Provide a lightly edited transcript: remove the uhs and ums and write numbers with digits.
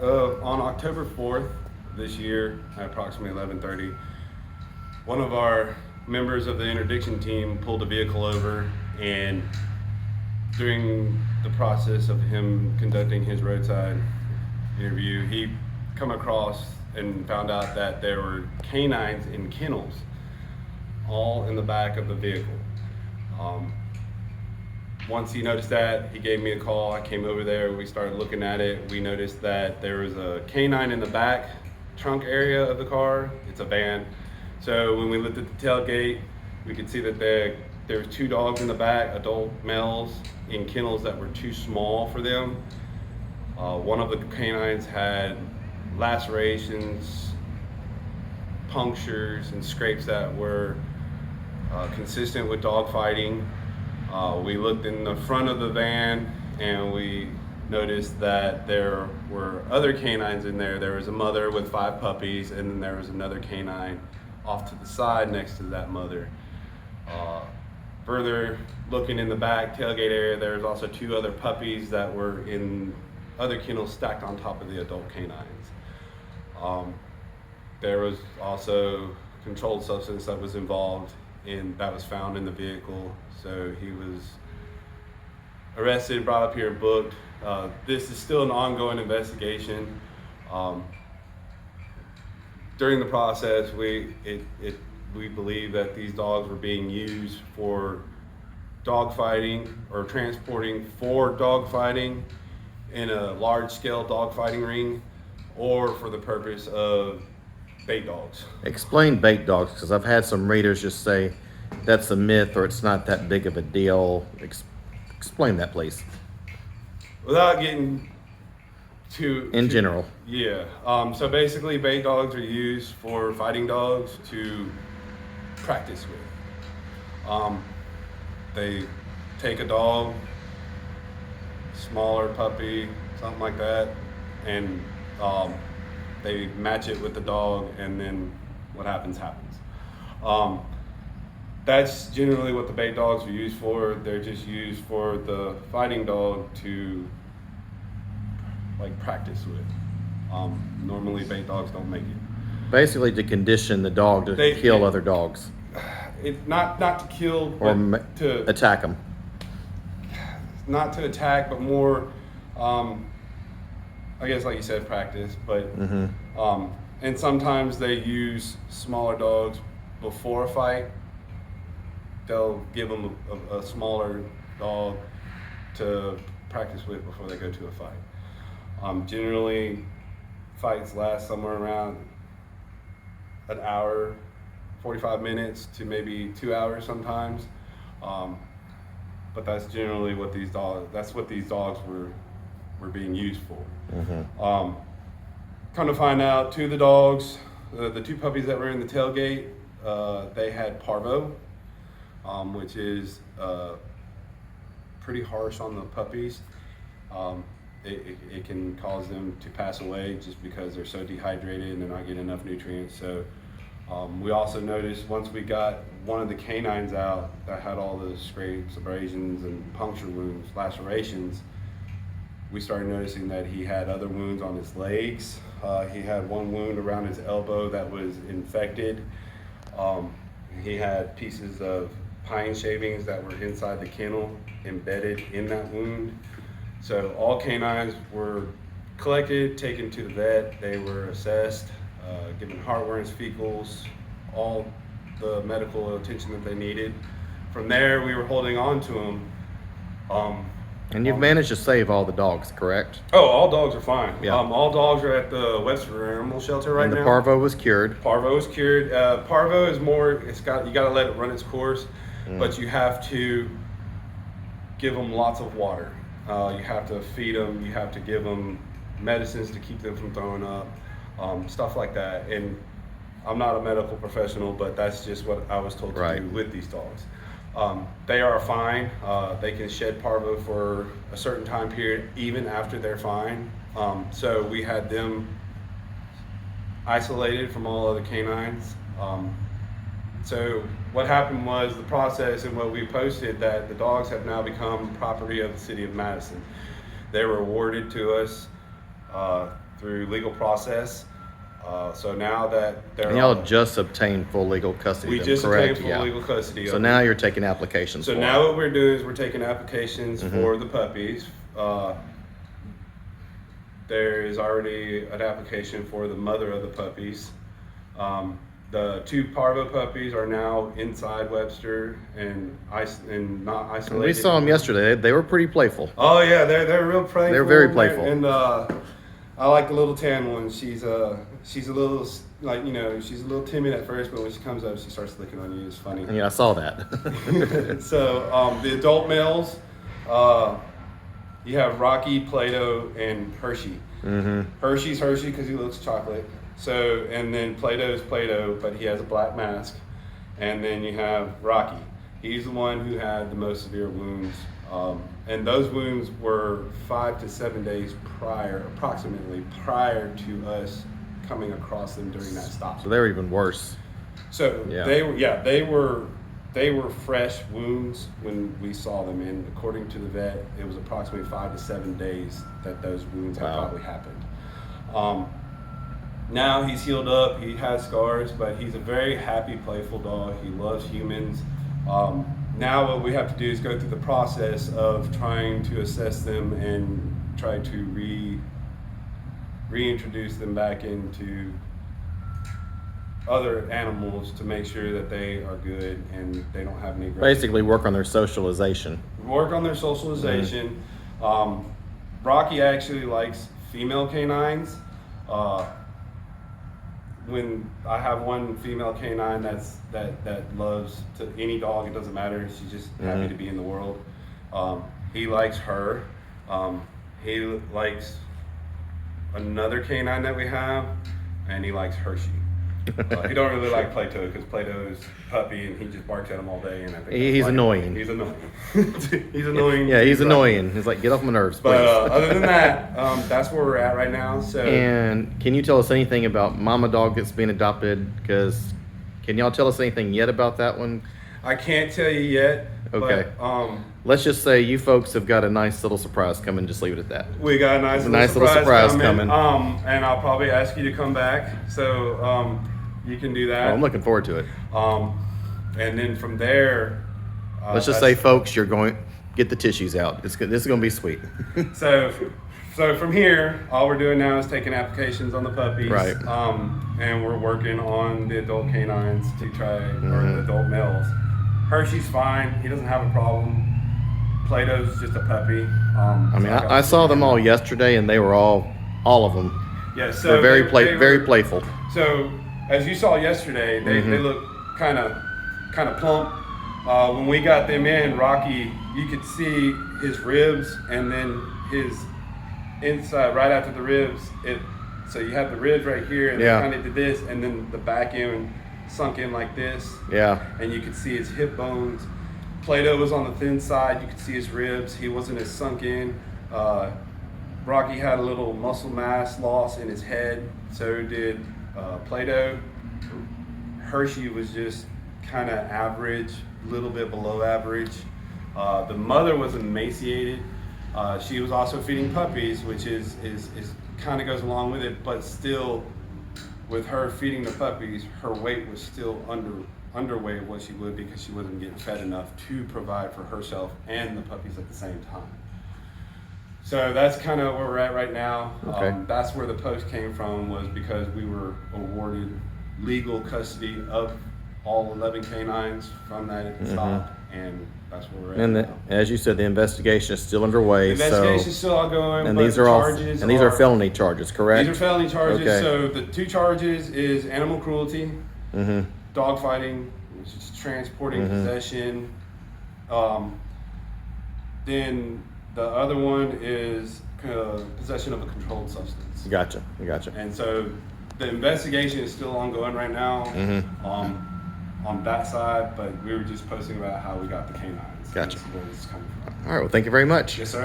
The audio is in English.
On October 4th this year at approximately 11:30, one of our members of the interdiction team pulled a vehicle over, and during the process of him conducting his roadside interview, he come across and found out that there were canines in kennels all in the back of the vehicle. Once he noticed that, he gave me a call. I came over there. We started looking at it. We noticed that there was a canine in the back trunk area of the car. It's a van. So when we looked at the tailgate, we could see that there were two dogs in the back, adult males, in kennels that were too small for them. One of the canines had lacerations, punctures, and scrapes that were consistent with dog fighting. We looked in the front of the van and we noticed that there were other canines in there. There was a mother with 5 puppies, and then there was another canine off to the side next to that mother. Further looking in the back tailgate area, there was also 2 other puppies that were in other kennels stacked on top of the adult canines. There was also controlled substance that was involved that was found in the vehicle. So he was arrested, brought up here and booked. This is still an ongoing investigation. During the process, we believe that these dogs were being used for dog fighting or transporting for dog fighting in a large scale dog fighting ring, or for the purpose of bait dogs. Explain bait dogs, because I've had some readers just say that's a myth or it's not that big of a deal. Explain that, please. Without getting too general. Yeah. So basically, bait dogs are used for fighting dogs to practice with. They take a dog, smaller puppy, something like that, and they match it with the dog, and then what happens. That's generally what the bait dogs are used for. They're just used for the fighting dog to practice with. Normally bait dogs don't make it. Basically to condition the dog to kill other dogs. Not to kill, or to attack them. Not to attack, but more, I guess like you said, practice. But and sometimes they use smaller dogs before a fight. They'll give them a smaller dog to practice with before they go to a fight. Generally, fights last somewhere around an hour, 45 minutes to maybe 2 hours sometimes. But that's generally what these dogs were being used for. Come to find out, 2 of the dogs, the 2 puppies that were in the tailgate, they had parvo, which is pretty harsh on the puppies. It can cause them to pass away just because they're so dehydrated and they're not getting enough nutrients. So we also noticed once we got one of the canines out that had all the scrapes, abrasions, and puncture wounds, lacerations, we started noticing that he had other wounds on his legs. He had one wound around his elbow that was infected. He had pieces of pine shavings that were inside the kennel embedded in that wound. So all canines were collected, taken to the vet. They were assessed, given heartworms, fecals, all the medical attention that they needed. From there, we were holding on to them. And you've managed to save all the dogs, correct? Oh, all dogs are fine. Yeah. All dogs are at the Webster Animal Shelter right now. And the parvo was cured. Parvo is cured. Parvo is more. You got to let it run its course, but you have to give them lots of water. You have to feed them. You have to give them medicines to keep them from throwing up, stuff like that. And I'm not a medical professional, but that's just what I was told to do with these dogs. They are fine. They can shed parvo for a certain time period, even after they're fine. So we had them isolated from all other canines. So what happened was the process, and what we posted, that the dogs have now become property of the city of Madison. They were awarded to us through legal process. So now that they're And y'all just obtained full legal custody. we of them, just correct? obtained full legal custody. So of now them. you're taking applications. So for now them. what we're doing is we're taking applications for the puppies. There is already an application for the mother of the puppies. The 2 parvo puppies are now inside Webster and not isolated. We saw them yesterday. They were pretty playful. Oh yeah, they're real playful. They're very playful. And I like the little tan one. She's a little she's a little timid at first, but when she comes up, she starts licking on you. It's funny. Yeah, I saw that. So the adult males, you have Rocky, Plato, and Hershey. Hershey's Hershey because he looks chocolate. So, and then Plato's Plato, but he has a black mask. And then you have Rocky. He's the one who had the most severe wounds. And those wounds were 5 to 7 days approximately prior to us coming across them during that stop. So they were even worse. So Yeah. they were fresh wounds when we saw them, and according to the vet, it was approximately 5 to 7 days that those wounds had probably happened. Now he's healed up, he has scars, but he's a very happy, playful dog. He loves humans. Now what we have to do is go through the process of trying to assess them and try to reintroduce them back into other animals to make sure that they are good and they don't have any. Basically, work on their socialization. Work on their socialization. Rocky actually likes female canines. When I have one female canine that loves to any dog, it doesn't matter. She's just happy to be in the world. He likes her. He likes another canine that we have, and he likes Hershey. He don't really like Plato because Plato is puppy and he just barks at him all day. And I think He's annoying. He's annoying. He's annoying. Yeah, he's annoying. He's like, get off my nerves, please. But other than that, that's where we're at right now. So. And can you tell us anything about Mama Dog that's being adopted? Because can y'all tell us anything yet about that one? I can't tell you yet. Okay. But, let's just say you folks have got a nice little surprise coming. Just leave it at that. We got a nice little surprise coming. And I'll probably ask you to come back. So you can do that. Well, I'm looking forward to it. And then from there. Let's just say, folks, you're going get the tissues out. This is going to be sweet. So from here, all we're doing now is taking applications on the puppies. Right. And we're working on the adult canines to try, or the adult males. Hershey's fine. He doesn't have a problem. Plato's just a puppy. I saw them all yesterday, and they were all of them. Yeah, so They're very playful. So as you saw yesterday, they look kind of plump. When we got them in, Rocky, you could see his ribs, and then his inside, right after the ribs. So you have the ribs right here, and they kind of did this, and then the back end sunk in like this. Yeah. And you could see his hip bones. Plato was on the thin side. You could see his ribs. He wasn't as sunk in. Rocky had a little muscle mass loss in his head. So did Plato. Hershey was just kind of average, a little bit below average. The mother was emaciated. She was also feeding puppies, which is kind of goes along with it, but still, with her feeding the puppies, her weight was still underweight what she would because she wasn't getting fed enough to provide for herself and the puppies at the same time. So that's kind of where we're at right now. Okay. That's where the post came from, was because we were awarded legal custody of all 11 canines from that stop, and that's where we're at. And as you said, the investigation is still underway. The investigation is still ongoing. And but these the are charges these are felony charges, correct? These are felony charges. Okay. So the 2 charges is animal cruelty, dog fighting, which is transporting, possession. Then the other one is possession of a controlled substance. Gotcha. And so the investigation is still ongoing right now on that side, but we were just posting about how we got the canines. Gotcha. Where it's coming from. All right. Well, thank you very much. Yes, sir.